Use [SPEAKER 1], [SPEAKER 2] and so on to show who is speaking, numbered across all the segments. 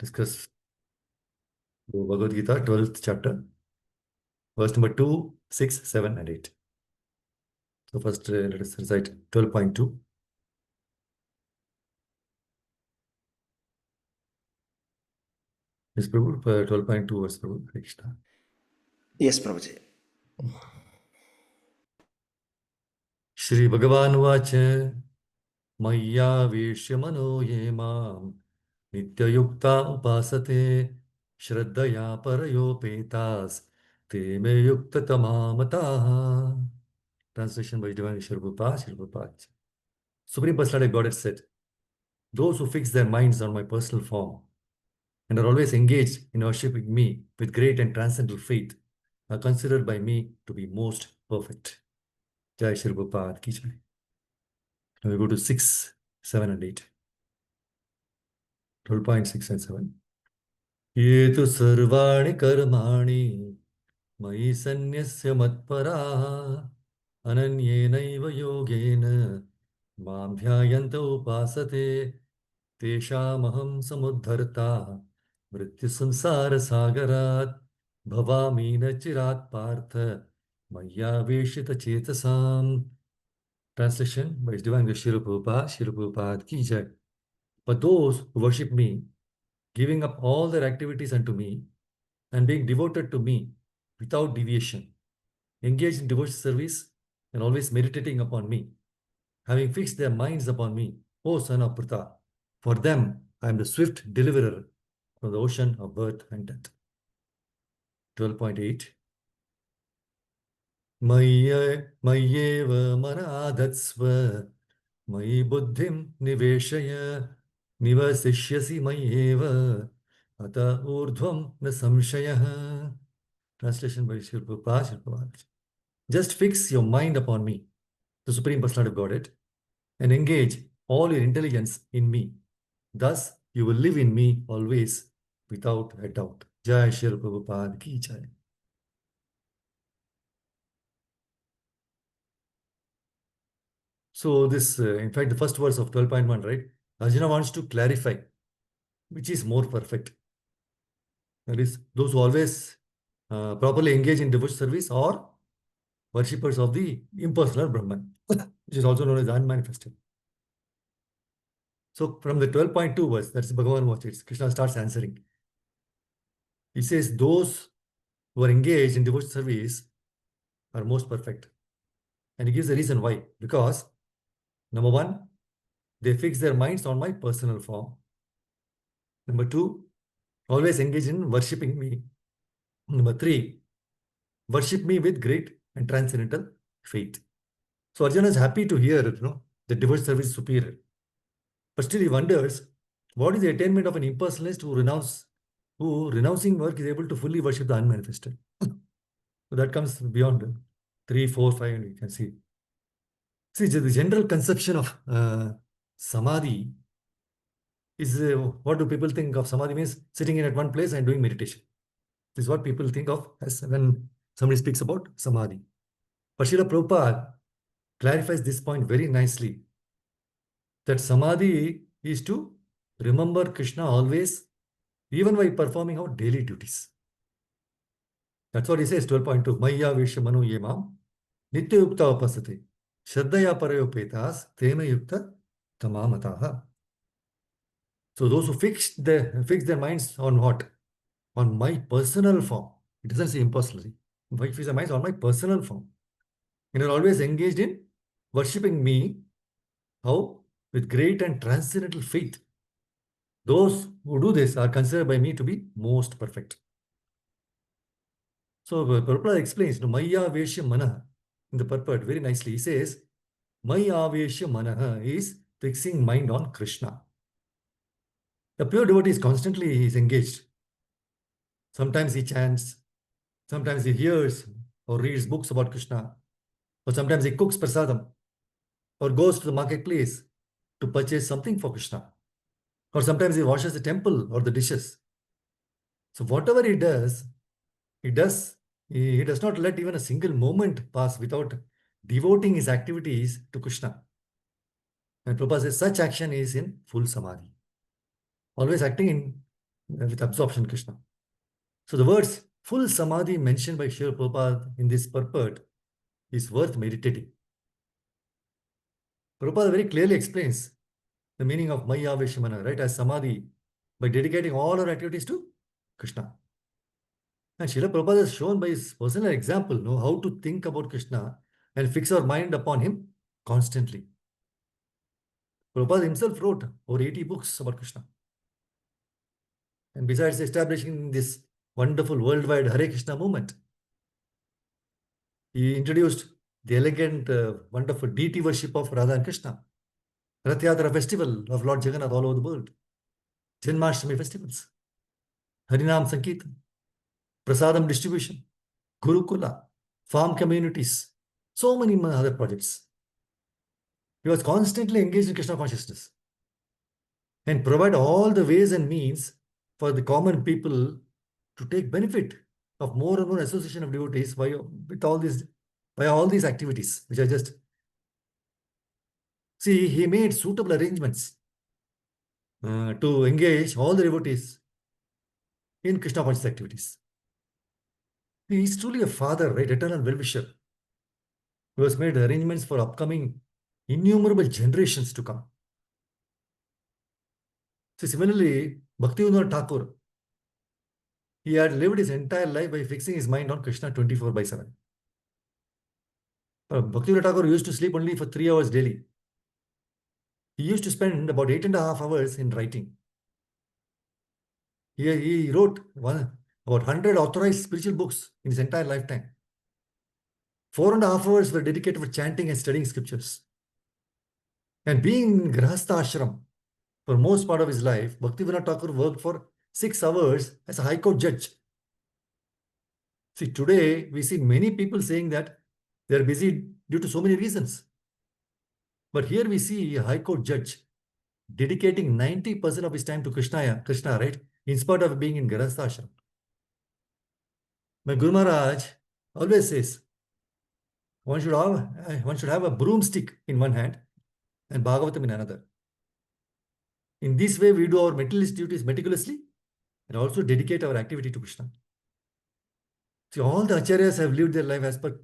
[SPEAKER 1] discuss Bhagavad-gītā, 12th chapter, verse number 2, 6, 7, and 8. So first let us recite 12.2. Yes, Prabhu, 12.2 verse, Prabhu. Krishna.
[SPEAKER 2] Yes, Prabhuji.
[SPEAKER 1] Shri Bhagavan Vacha Maya Vishya Mano Ye Mam Nitya Yukta Upasate Shraddhaya Parayo Petas Te Me Yukta Tamamataha. Translation by Divine Shri Prabhupada. Supreme Personality of Godhead said, those who fix their minds on my personal form and are always engaged in worshipping me with great and transcendental faith are considered by me to be most perfect. Jai Shri Prabhupada ki jai. Now we go to 6, 7 and 8. 12.6 and 7. Ye tu sarvani karmani mayi sanyasya matparaha ananyenaiva yogena mam dhyayanta upasate teshamaham samudharta mrityu samsara sagarat bhavamina chirat partha maya veshita chetasam. Translation by His Divine Grace Srila Prabhupada ki jai. But those who worship me, giving up all their activities unto me, and being devoted to me without deviation, engaged in devotional service, and always meditating upon me, having fixed their minds upon me, O son of Pritha, for them I am the swift deliverer from the ocean of birth and death. 12.8. Mayyeva manadatsva Mayi buddhim niveshaya nivasishyasi mayeva ata urdhvam na samshayah. Translation by Sri Prabhupada. Just fix your mind upon me, the Supreme Personality of Godhead, and engage all your intelligence in me. Thus, you will live in me always without a doubt. Jai Shri Prabhupada ki jai. So this, in fact, the first verse of 12.1, right? Arjuna wants to clarify which is more perfect. That is, those who always properly engage in devotional service or worshippers of the impersonal Brahman, which is also known as unmanifested. So from the 12.2 verse, that's Bhagavan Vacha, Krishna starts answering. He says, those who are engaged in devotional service are most perfect. And he gives the reason why. Because, number one, they fix their minds on my personal form. Number two, always engage in worshipping me. Number three, worship me with great and transcendental faith. So Arjuna is happy to hear, the devotional service is superior. But still he wonders, what is the attainment of an impersonalist who renouncing work is able to fully worship the unmanifested? So that comes beyond 3, 4, 5, and you can see. See, the general conception of samadhi is, what do people think of samadhi means? Sitting in at one place and doing meditation. This is what people think of as when somebody speaks about samadhi. But Srila Prabhupada clarifies this point very nicely, that samadhi is to remember Krishna always, even while performing our daily duties. That's what he says, 12.2. Maya Vishya Manu Yemam Nitya Yukta Upasate Shraddhaya Parayo Petas Tema Yukta Tamamataha. So those who fix their minds on what? On my personal form. It doesn't say impersonally. Fix their minds on my personal form. And are always engaged in worshipping me. How? With great and transcendental faith. Those who do this are considered by me to be most perfect. So Prabhupada explains, Maya Veshya Manaha, in the purport very nicely. He says, Maya Veshya Manaha is fixing mind on Krishna. The pure devotee is constantly engaged. Sometimes he chants, sometimes he hears or reads books about Krishna, or sometimes he cooks prasadam, or goes to the marketplace to purchase something for Krishna, or sometimes he washes the temple or the dishes. So whatever he does, he does not let even a single moment pass without devoting his activities to Krishna. And Prabhupada says such action is in full samadhi. Always acting in with absorption in Krishna. So the words full samadhi mentioned by Srila Prabhupada in this purport is worth meditating. Prabhupada very clearly explains the meaning of Maya Veshamana, right, as samadhi, by dedicating all our activities to Krishna. And Srila Prabhupada has shown by his personal example how to think about Krishna and fix our mind upon him constantly. Prabhupada himself wrote over 80 books about Krishna. And besides establishing this wonderful worldwide Hare Krishna movement, he introduced the elegant, wonderful deity worship of Radha and Krishna, Rath Yatra festival of Lord Jagannath all over the world, Janmashtami festivals, Harinam Sankirtan, Prasadam distribution, Gurukula, farm communities, so many other projects. He was constantly engaged in Krishna consciousness and provide all the ways and means for the common people to take benefit of more and more association of devotees by all these activities, which I just see. He made suitable arrangements to engage all the devotees in Krishna conscious activities. He is truly a father, right? Eternal well-wisher, who has made arrangements for upcoming innumerable generations to come. So similarly, Bhaktivedanta Thakur, he had lived his entire life by fixing his mind on Krishna 24/7. Bhaktivedanta Thakur used to sleep only for 3 hours daily. He used to spend about 8.5 hours in writing. He wrote about 100 authorized spiritual books in his entire lifetime. 4.5 hours were dedicated for chanting and studying scriptures. And being in Grahastha ashram for most part of his life, Bhaktivedanta Thakur worked for 6 hours as a High Court judge. See, today we see many people saying that they are busy due to so many reasons. But here we see a High Court judge dedicating 90% of his time to Krishna, right? In spite of being in Grahastha ashram. My Guru Maharaj always says, one should have a broomstick in one hand and Bhagavatam in another. In this way, we do our materialist duties meticulously and also dedicate our activity to Krishna. See, all the acharyas have lived their life as per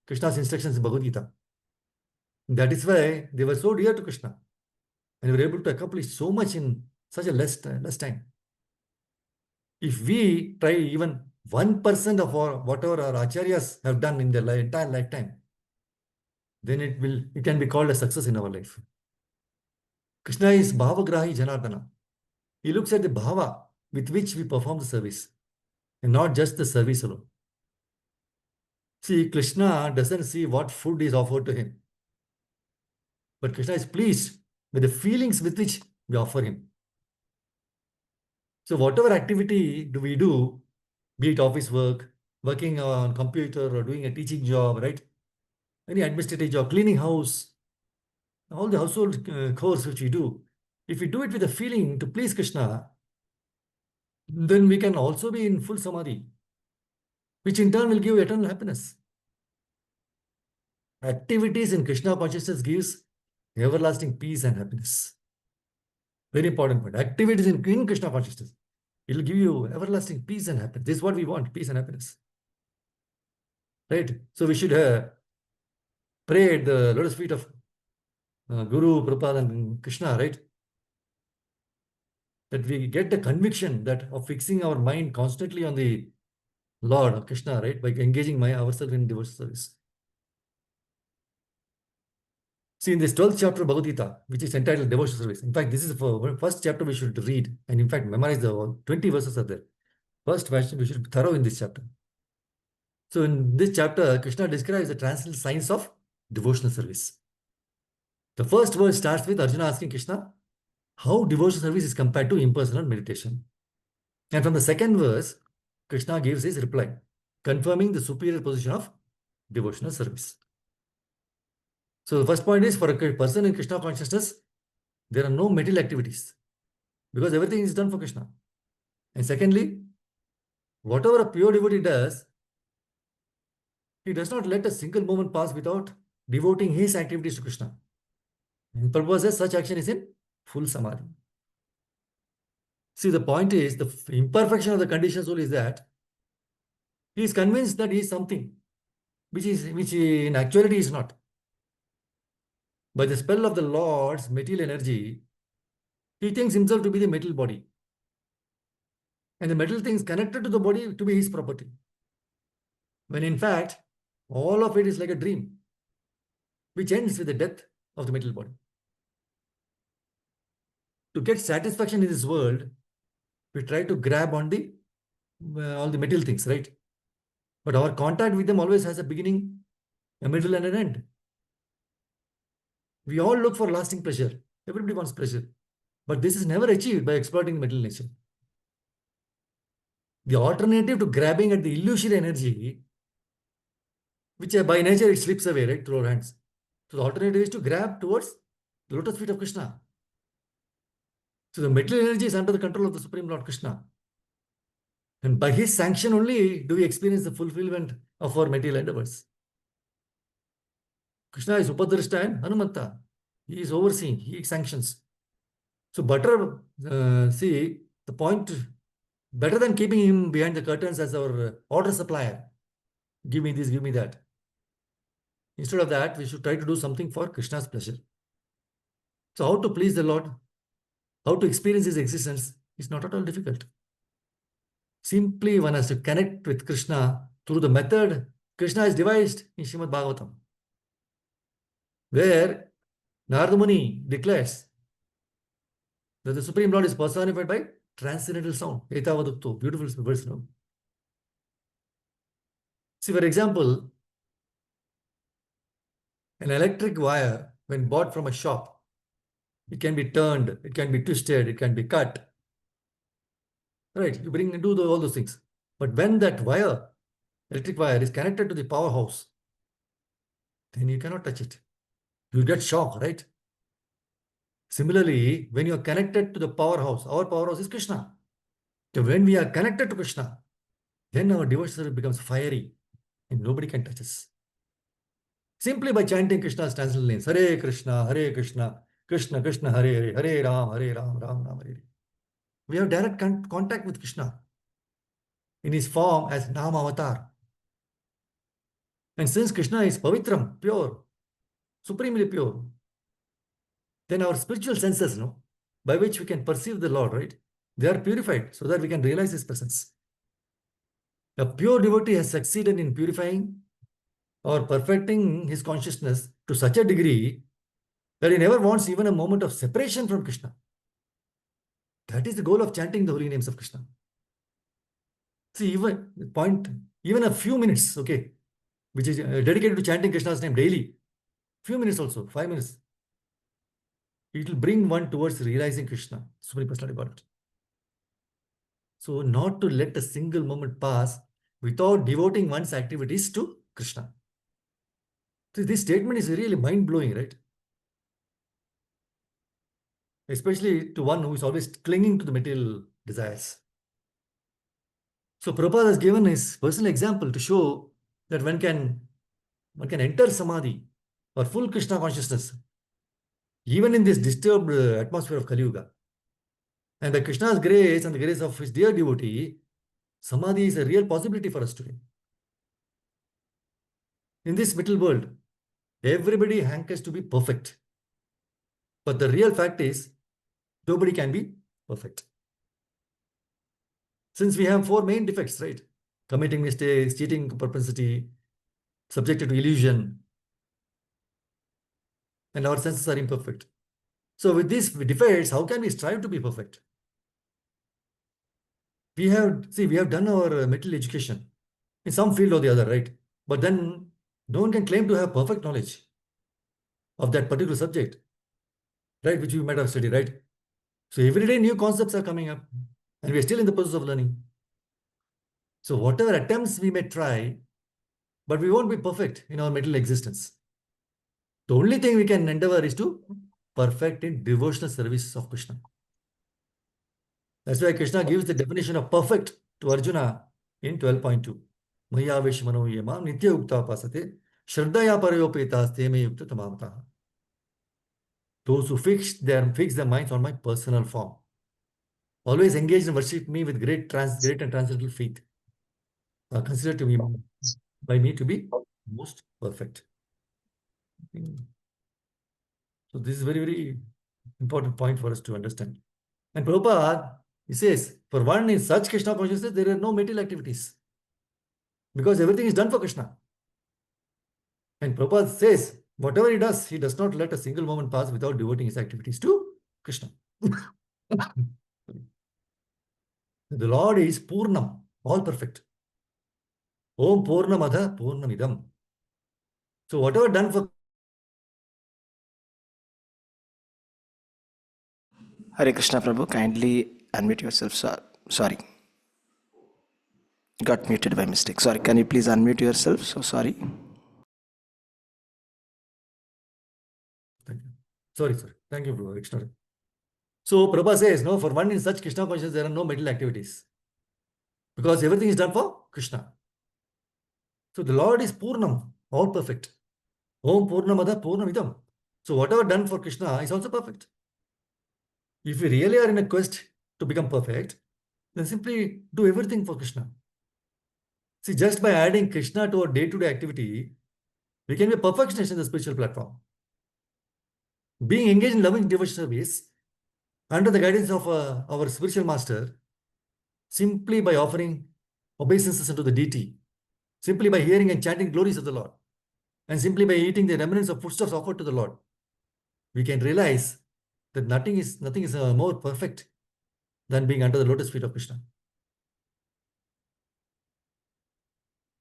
[SPEAKER 1] Krishna's instructions in Bhagavad-gītā. That is why they were so dear to Krishna and were able to accomplish so much in such a less time. If we try even 1% of whatever our acharyas have done in their entire lifetime, then it can be called a success in our life. Krishna is Bhavagrahi Janardana. He looks at the bhava with which we perform the service and not just the service alone. See, Krishna doesn't see what food is offered to him, but Krishna is pleased with the feelings with which we offer him. So whatever activity do we do, be it office work, working on computer or doing a teaching job, right? Any administrative job, cleaning house, all the household chores which we do, if we do it with a feeling to please Krishna, then we can also be in full samadhi, which in turn will give eternal happiness. Activities in Krishna consciousness gives everlasting peace and happiness. Very important point. Activities in Krishna consciousness, it will give you everlasting peace and happiness. This is what we want, peace and happiness. Right? So we should pray at the lotus feet of Guru, Prabhupada and Krishna, right? That we get the conviction that of fixing our mind constantly on the Lord Krishna, right? By engaging ourselves in devotional service. See, in this 12th chapter of Bhagavad Gita, which is entitled Devotional Service. In fact, this is the first chapter we should read and in fact memorize the 20 verses are there. First version, we should be thorough in this chapter. So in this chapter, Krishna describes the transcendental science of devotional service. The first verse starts with Arjuna asking Krishna how devotional service is compared to impersonal meditation. And from the second verse, Krishna gives his reply, confirming the superior position of devotional service. So the first point is, for a person in Krishna consciousness, there are no material activities because everything is done for Krishna. And secondly, whatever a pure devotee does, he does not let a single moment pass without devoting his activities to Krishna. And Prabhupada says such action is in full samadhi. See, the point is, the imperfection of the conditioned soul is that he is convinced that he is something which in actuality is not. By the spell of the Lord's material energy, he thinks himself to be the metal body. And the metal things connected to the body to be his property. When in fact, all of it is like a dream, which ends with the death of the metal body. To get satisfaction in this world, we try to grab on the all the metal things, right? But our contact with them always has a beginning, a middle, and an end. We all look for lasting pleasure. Everybody wants pleasure. But this is never achieved by exploiting the material nature. The alternative to grabbing at the illusory energy, which by nature it slips away, right, through our hands. So the alternative is to grab towards the lotus feet of Krishna. So the material energy is under the control of the Supreme Lord Krishna. And by his sanction only do we experience the fulfillment of our material endeavors. Krishna is Upadrashta and Hanumanta. He is overseeing, he sanctions. So see, the point, better than keeping him behind the curtains as our order supplier. Give me this, give me that. Instead of that, we should try to do something for Krishna's pleasure. So how to please the Lord, how to experience his existence is not at all difficult. Simply one has to connect with Krishna through the method Krishna has devised in Srimad Bhagavatam, where Narada Muni declares that the Supreme Lord is personified by transcendental sound. Etavadukto, beautiful verse now. See, for example, an electric wire, when bought from a shop, it can be turned, it can be twisted, it can be cut. Right, you bring and do all those things. But when that wire, electric wire, is connected to the powerhouse, then you cannot touch it. You get shock, right? Similarly, when you are connected to the powerhouse, our powerhouse is Krishna. So when we are connected to Krishna, then our devotion becomes fiery and nobody can touch us. Simply by chanting Krishna's transcendental names, Hare Krishna, Krishna Krishna, Hare Hare, Hare Ram, Ram Ram, Hare Hare. We have direct contact with Krishna in his form as Nama Avatar. And since Krishna is Pavitram, pure, supremely pure, then our spiritual senses, by which we can perceive the Lord, right? They are purified so that we can realize his presence. A pure devotee has succeeded in purifying or perfecting his consciousness to such a degree that he never wants even a moment of separation from Krishna. That is the goal of chanting the holy names of Krishna. See, even a few minutes, okay, which is dedicated to chanting Krishna's name daily, few minutes also, 5 minutes, it will bring one towards realizing Krishna, Supreme Personality of Godhead. So not to let a single moment pass without devoting one's activities to Krishna. So this statement is really mind-blowing, right? Especially to one who is always clinging to the material desires. So Prabhupada has given his personal example to show that one can enter Samadhi or full Krishna consciousness even in this disturbed atmosphere of Kali Yuga. And by Krishna's grace and the grace of his dear devotee, Samadhi is a real possibility for us today. In this middle world, everybody hankers to be perfect. But the real fact is, nobody can be perfect. Since we have 4 main defects, right? Committing mistakes, cheating propensity, subjected to illusion, and our senses are imperfect. So with these defects, how can we strive to be perfect? We have done our material education in some field or the other, right? But then no one can claim to have perfect knowledge of that particular subject, right? Which we might have studied, right? So every day new concepts are coming up and we are still in the process of learning. So whatever attempts we may try, but we won't be perfect in our material existence. The only thing we can endeavor is to perfect in devotional service of Krishna. That's why Krishna gives the definition of perfect to Arjuna in 12.2. Maya Vishmano Yama Nitya Ukta Pasate Shraddhaya Parayopeta Steme Yukta Tamamata. Those who fix their minds on my personal form. always engaged and worship me with great and transcendental faith, are considered to be by me to be most perfect. So this is very, very important point for us to understand. And Prabhupada, he says, for one in such Krishna consciousness, there are no material activities. Because everything is done for Krishna. And Prabhupada says, whatever he does not let a single moment pass without devoting his activities to Krishna. The Lord is Purnam, all perfect. Om Purnamadha Purnamidam. So whatever done for
[SPEAKER 2] Hare Krishna Prabhu, kindly unmute yourself. Sorry. Got muted by mistake. Sorry, can you please unmute yourself? So sorry.
[SPEAKER 1] Thank you. Sorry. Thank you, bro. Extra. So Prabhupada says, no, for one in such Krishna consciousness, there are no material activities. Because everything is done for Krishna. So the Lord is Purnam, all perfect. Om Purnamada Purnamidam. So whatever done for Krishna is also perfect. If we really are in a quest to become perfect, then simply do everything for Krishna. See, just by adding Krishna to our day-to-day activity, we can be a perfectionist in the spiritual platform. Being engaged in loving devotional service under the guidance of our spiritual master, simply by offering obeisances unto the deity, simply by hearing and chanting glories of the Lord, and simply by eating the remnants of foodstuffs offered to the Lord, we can realize that nothing is more perfect than being under the lotus feet of Krishna.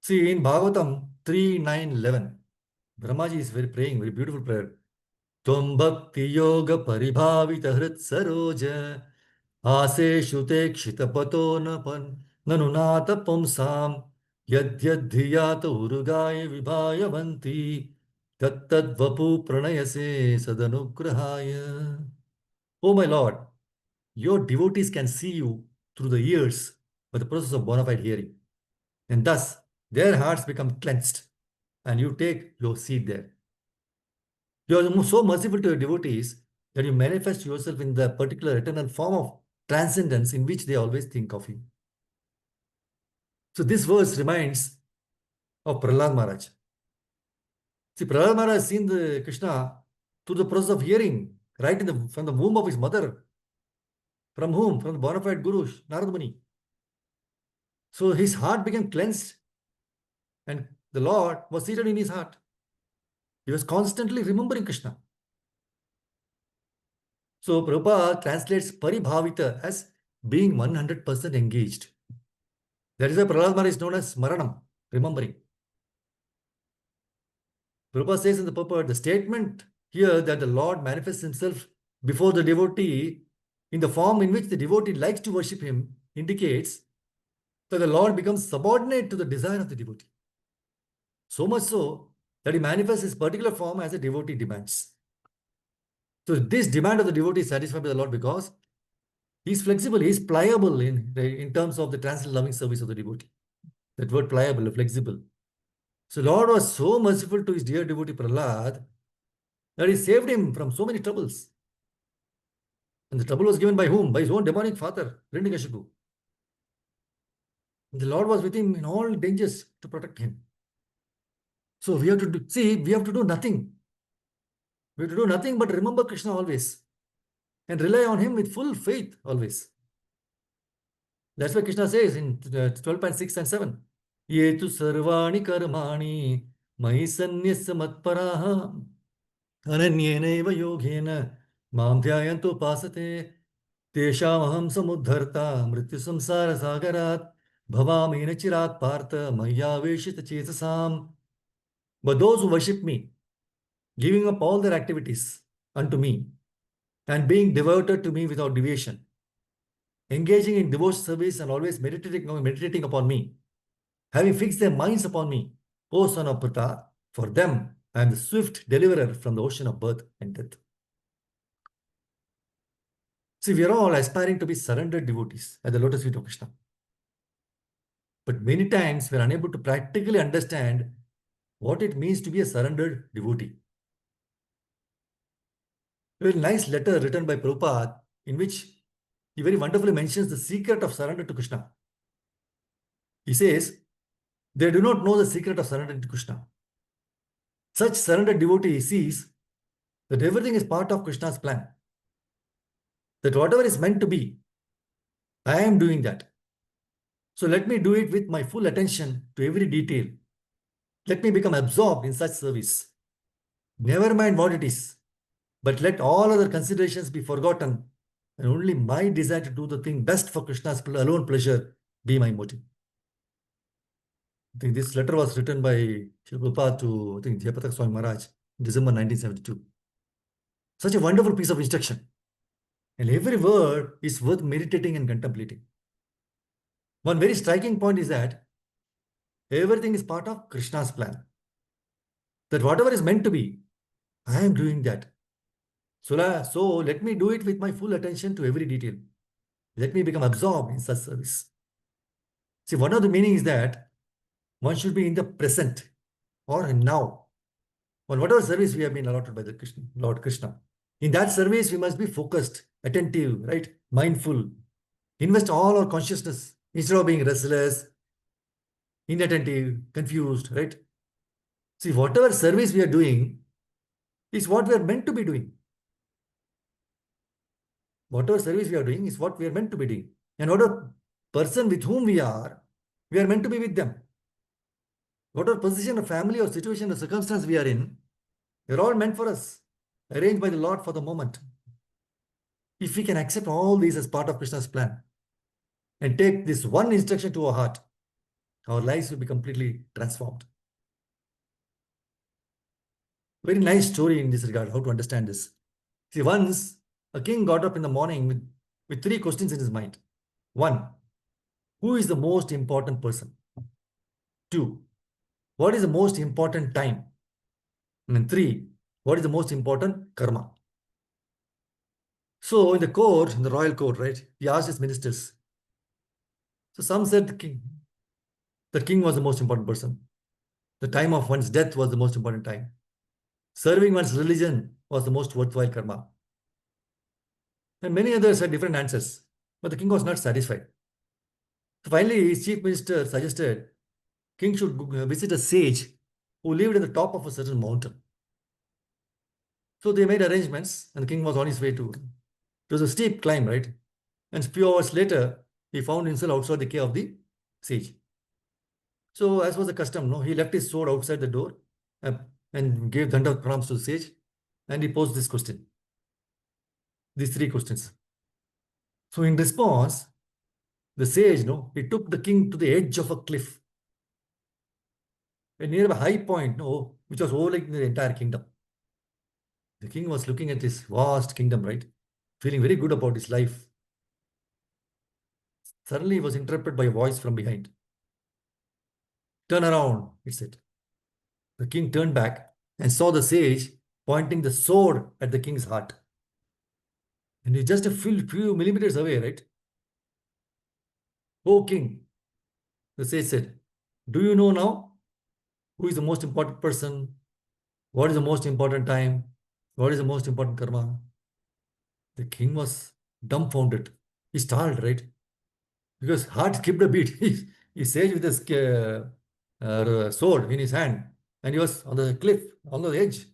[SPEAKER 1] See, in Bhagavatam 3:9-11, Brahmaji is praying very beautiful prayer. Tvam bhakti yoga paribhavita hrit saroja aseshu te kshita pato nanunata pumsam yadhyadhiyata urugaya vibhayavanti tattad vapu pranayase sadanugrahaya. Oh my Lord, your devotees can see you through the ears by the process of bona fide hearing, and thus their hearts become cleansed, and you take your seat there. You are so merciful to your devotees that you manifest yourself in the particular eternal form of transcendence in which they always think of you. So this verse reminds of Prahlad Maharaj. See, Prahlad Maharaj has seen the Krishna through the process of hearing, right from the womb of his mother. From whom? From the bona fide Guru, Narad Muni. So his heart became cleansed, and the Lord was seated in his heart. He was constantly remembering Krishna. So Prabhupada translates paribhavita as being 100% engaged. That is why Prahlad Maharaj is known as Smaranam, remembering. Prabhupada says in the purport, the statement here that the Lord manifests himself before the devotee in the form in which the devotee likes to worship him indicates that the Lord becomes subordinate to the desire of the devotee. So much so that he manifests his particular form as the devotee demands. So this demand of the devotee is satisfied by the Lord because he is flexible, he is pliable in terms of the transcendental loving service of the devotee. That word pliable, flexible. So Lord was so merciful to his dear devotee Prahlad that he saved him from so many troubles. And the trouble was given by whom? By his own demonic father, Hiranyakashipu. And the Lord was with him in all dangers to protect him. So we have to do nothing. We have to do nothing but remember Krishna always and rely on him with full faith always. That's what Krishna says in 12.6 and 7. Ye tu sarvani karmani mahi sanyasya matparaha ananyenaiva yogena mam dhyayanto pasate tesham aham samuddharta mrityu samsara sagarat bhavamena chirat partha maya veshita chesasam. But those who worship me, giving up all their activities unto me and being devoted to me without deviation, engaging in devotional service and always meditating upon me, having fixed their minds upon me, O son of Pritha, for them I am the swift deliverer from the ocean of birth and death. See, we are all aspiring to be surrendered devotees at the lotus feet of Krishna. But many times we are unable to practically understand what it means to be a surrendered devotee. A very nice letter written by Prabhupada in which he very wonderfully mentions the secret of surrender to Krishna. He says, they do not know the secret of surrender to Krishna. Such surrendered devotee sees that everything is part of Krishna's plan. That whatever is meant to be, I am doing that. So let me do it with my full attention to every detail. Let me become absorbed in such service. Never mind what it is, but let all other considerations be forgotten, and only my desire to do the thing best for Krishna's alone pleasure be my motive. I think this letter was written by Sri Prabhupada to, I think, Swami Maharaj in December 1972. Such a wonderful piece of instruction. And every word is worth meditating and contemplating. One very striking point is that everything is part of Krishna's plan. That whatever is meant to be, I am doing that. So let me do it with my full attention to every detail. Let me become absorbed in such service. See, one of the meanings is that one should be in the present or now on whatever service we have been allotted by the Lord Krishna. In that service, we must be focused, attentive, right? Mindful. Invest all our consciousness instead of being restless, inattentive, confused, right? See, whatever service we are doing is what we are meant to be doing. Whatever service we are doing is what we are meant to be doing. And whatever person with whom we are meant to be with them. Whatever position or family or situation or circumstance we are in, they're all meant for us, arranged by the Lord for the moment. If we can accept all these as part of Krishna's plan and take this one instruction to our heart, our lives will be completely transformed. Very nice story in this regard, how to understand this. See, once a king got up in the morning with three questions in his mind. One, who is the most important person? Two, what is the most important time? And three, what is the most important karma? So in the court, in the royal court, right, he asked his ministers. So some said the king was the most important person. The time of one's death was the most important time. Serving one's religion was the most worthwhile karma. And many others had different answers, but the king was not satisfied. So finally, his chief minister suggested king should visit a sage who lived at the top of a certain mountain. So they made arrangements, and the king was on his way to. It was a steep climb, right? And a few hours later, he found himself outside the cave of the sage. So, as was the custom, no, he left his sword outside the door and gave Danda pranams to the sage, and he posed this question. These three questions. So, in response, the sage, no, he took the king to the edge of a cliff, a near a high point, no, which was overlooking the entire kingdom. The king was looking at this vast kingdom, right? Feeling very good about his life. Suddenly, he was interrupted by a voice from behind. Turn around, it said. The king turned back and saw the sage pointing the sword at the king's heart. And he's just a few millimeters away, right? "O king," the sage said, "do you know now who is the most important person? What is the most important time? What is the most important karma?" The king was dumbfounded. He startled, right? Because heart skipped a beat. He sage with his sword in his hand, and he was on the cliff, on the edge.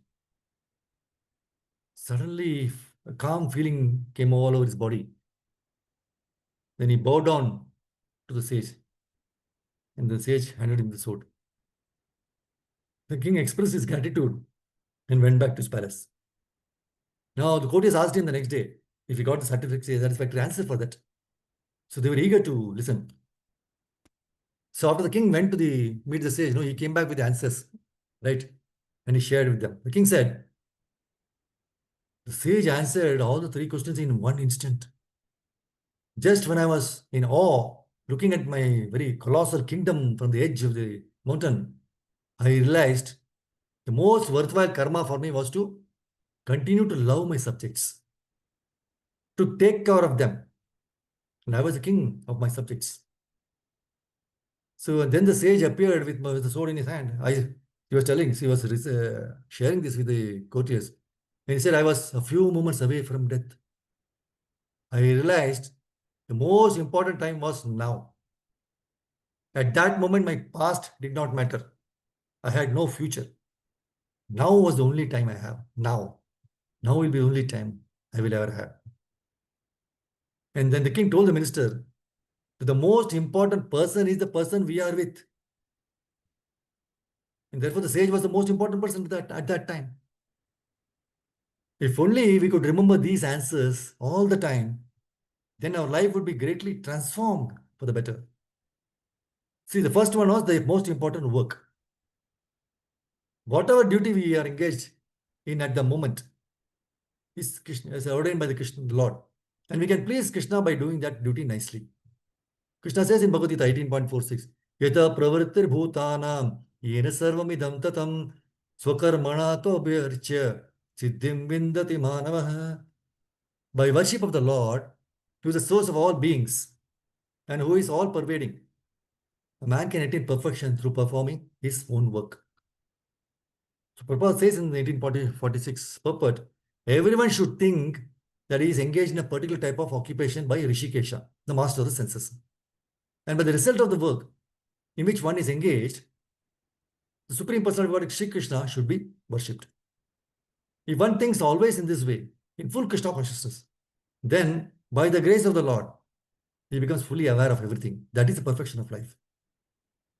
[SPEAKER 1] Suddenly, a calm feeling came all over his body. Then he bowed down to the sage, and the sage handed him the sword. The king expressed his gratitude and went back to his palace. Now, the courtiers asked him the next day if he got the satisfactory answer for that. So they were eager to listen. So after the king went to meet the sage, he came back with the answers, right? And he shared with them. The king said, the sage answered all the three questions in one instant. Just when I was in awe, looking at my very colossal kingdom from the edge of the mountain, I realized the most worthwhile karma for me was to continue to love my subjects, to take care of them. And I was the king of my subjects. So then the sage appeared with the sword in his hand. He was sharing this with the courtiers. And he said, I was a few moments away from death. I realized The most important time was now. At that moment, my past did not matter. I had no future. Now was the only time I have. Now. Now will be the only time I will ever have. And then the king told the minister that the most important person is the person we are with. And therefore, the sage was the most important person at that time. If only we could remember these answers all the time, then our life would be greatly transformed for the better. See, the first one was the most important work. Whatever duty we are engaged in at the moment is ordained by the Krishna, the Lord. And we can please Krishna by doing that duty nicely. Krishna says in Bhagavad-gītā 18.46, Yata pravrittir bhutanam yena sarvamidam tatam swakarmana to abhyarchya siddhim vindati manavaha. By worship of the Lord, who is the source of all beings and who is all pervading, a man can attain perfection through performing his own work. So Prabhupada says in 1846 purport, everyone should think that he is engaged in a particular type of occupation by Rishikesha, the master of the senses. And by the result of the work in which one is engaged, the Supreme Personality of God, Shri Krishna, should be worshipped. If one thinks always in this way, in full Krishna consciousness, then by the grace of the Lord, he becomes fully aware of everything. That is the perfection of life.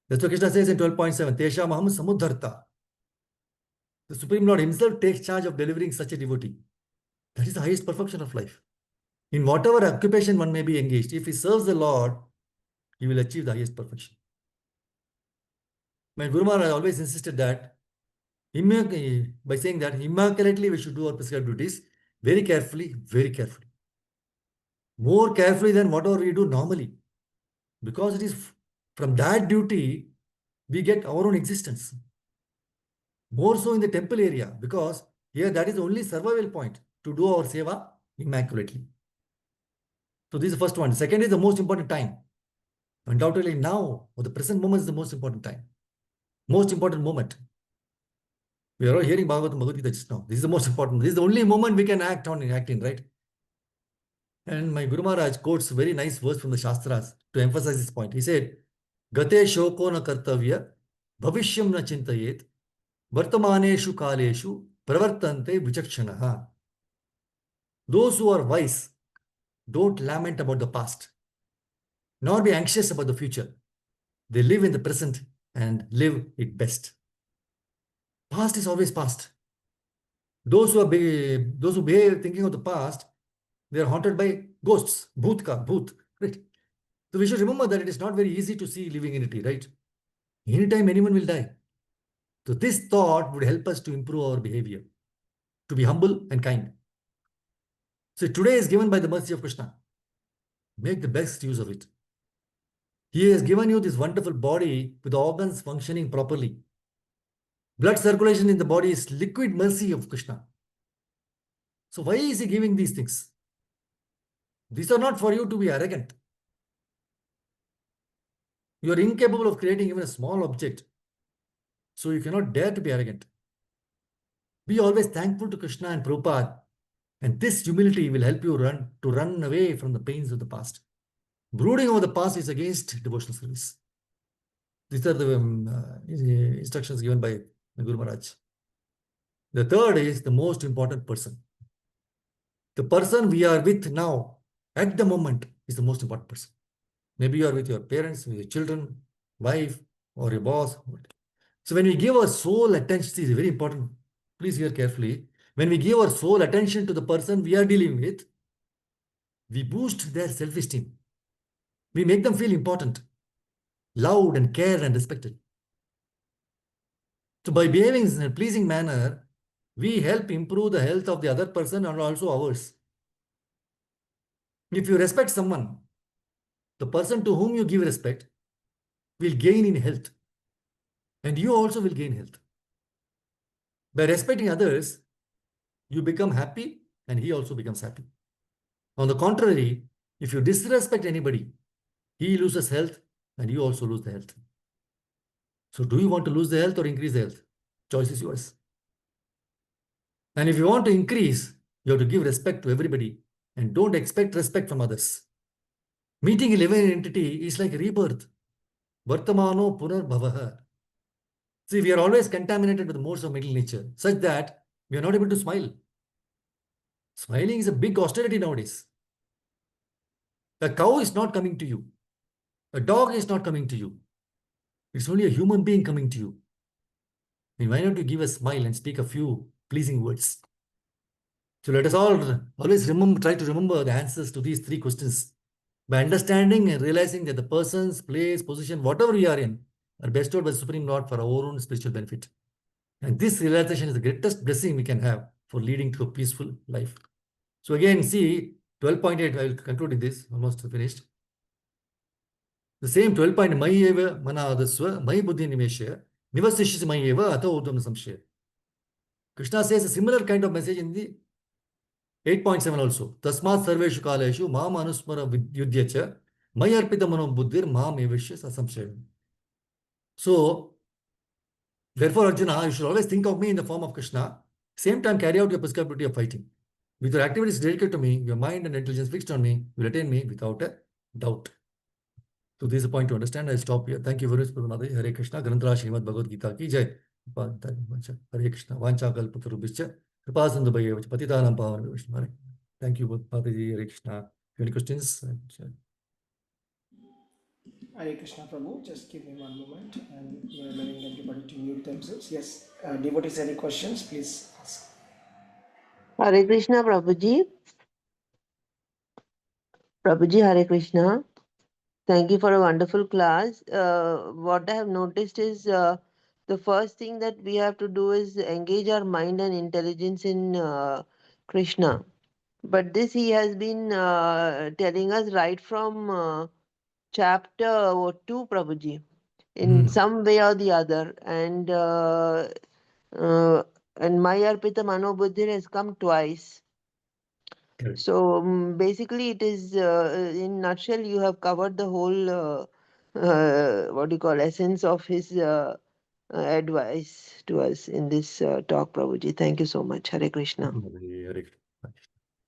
[SPEAKER 1] That's what Krishna says in 12.7, Tesha Maham Samudharta. The Supreme Lord himself takes charge of delivering such a devotee. That is the highest perfection of life. In whatever occupation one may be engaged, if he serves the Lord, he will achieve the highest perfection. My Guru Maharaj always insisted that, by saying that immaculately we should do our prescribed duties very carefully, very carefully. More carefully than whatever we do normally. Because it is from that duty we get our own existence. More so in the temple area, because here that is the only survival point to do our seva immaculately. So this is the first one. Second is the most important time. Undoubtedly now, or the present moment is the most important time. Most important moment. We are all hearing Bhagavad-gītā just now. This is the most important. This is the only moment we can act in, right? And my Guru Maharaj quotes a very nice verse from the Shastras to emphasize this point. He said, Gate shoko na kartavya, bhavishyam na chintayet, vartamaneshu kaleshu, pravartante vichakshanaha. Those who are wise don't lament about the past, nor be anxious about the future. They live in the present and live it best. Past is always past. Those who behave thinking of the past, they are haunted by ghosts, bhoot, right? So we should remember that it is not very easy to see living in it, right? Anytime anyone will die. So this thought would help us to improve our behavior, to be humble and kind. So today is given by the mercy of Krishna. Make the best use of it. He has given you this wonderful body with organs functioning properly. Blood circulation in the body is liquid mercy of Krishna. So why is he giving these things? These are not for you to be arrogant. You are incapable of creating even a small object. So you cannot dare to be arrogant. Be always thankful to Krishna and Prabhupada. And this humility will help you run away from the pains of the past. Brooding over the past is against devotional service. These are the instructions given by the Guru Maharaj. The third is the most important person. The person we are with now, at the moment, is the most important person. Maybe you are with your parents, with your children, wife, or your boss. So when we give our soul attention, this is very important. Please hear carefully. When we give our soul attention to the person we are dealing with, we boost their self-esteem. We make them feel important, loved and cared and respected. So by behaving in a pleasing manner, we help improve the health of the other person and also ours. If you respect someone, the person to whom you give respect will gain in health. And you also will gain health. By respecting others, you become happy and he also becomes happy. On the contrary, if you disrespect anybody, he loses health and you also lose the health. So do you want to lose the health or increase the health? Choice is yours. And if you want to increase, you have to give respect to everybody and don't expect respect from others. Meeting a living entity is like rebirth. Vartamano punar bhavaha. See, we are always contaminated with the modes of middle nature, such that we are not able to smile. Smiling is a big austerity nowadays. A cow is not coming to you. A dog is not coming to you. It's only a human being coming to you. I mean, why not you give a smile and speak a few pleasing words? So let us all always try to remember the answers to these three questions. By understanding and realizing that the persons, place, position, whatever we are in, are bestowed by the Supreme Lord for our own spiritual benefit. And this realization is the greatest blessing we can have for leading to a peaceful life. So again, see, 12.8, I will conclude with this, almost finished. The same 12 point, Mai eva manadasva, Mai buddhi nimeshya, nivasishis Mai eva atha urdhvam samshya. Krishna says a similar kind of message in the 8.7 also. Tasmat sarveshu kaleshu mam anusmara vidyudhyacha, Mai arpita mano buddhir mam evashya sasamshya. So, therefore, Arjuna, you should always think of me in the form of Krishna. Same time, carry out your prescribed duty of fighting. With your activities dedicated to me, your mind and intelligence fixed on me, you will attain me without a doubt. So this is a point to understand. I'll stop here. Thank you very much, Prabhupada. Hare Krishna. Granthara Srimad Bhagavad-gītā ki jai. Hare Krishna. Vancha kalpatarubhischa. Kripa sindhubhaya patitanam pavanam Vishnu. Thank you, Prabhupada. Hare Krishna. Any questions?
[SPEAKER 2] Hare Krishna Prabhu, just give me one moment and we are allowing everybody to mute themselves. Yes, devotees, any questions, please ask.
[SPEAKER 3] Hare Krishna Prabhuji. Prabhuji, Hare Krishna. Thank you for a wonderful class. What I have noticed is the first thing that we have to do is engage our mind and intelligence in Krishna. But this he has been telling us right from chapter 2, Prabhuji, in some way or the other. And my Arpita Mano Buddhir has come twice. So basically it is, in nutshell, you have covered the whole, what do you call, essence of his advice to us in this talk, Prabhuji. Thank you so much. Hare Krishna.
[SPEAKER 1] Hare Krishna.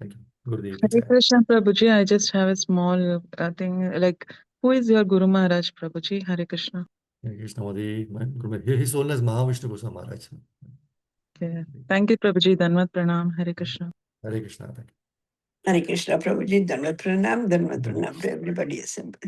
[SPEAKER 1] Thank you. Gurudev.
[SPEAKER 4] Hare Krishna Prabhuji, I just have a small thing, like, who is your Guru Maharaj, Prabhuji? Hare Krishna.
[SPEAKER 1] Hare Krishna. His Holiness Mahavishnu Goswami Maharaj.
[SPEAKER 4] Okay. Thank you, Prabhuji. Dhanvat Pranam. Hare Krishna.
[SPEAKER 1] Hare Krishna. Thank you.
[SPEAKER 5] Hare Krishna Prabhuji, Dhanvat Pranam to everybody assembled.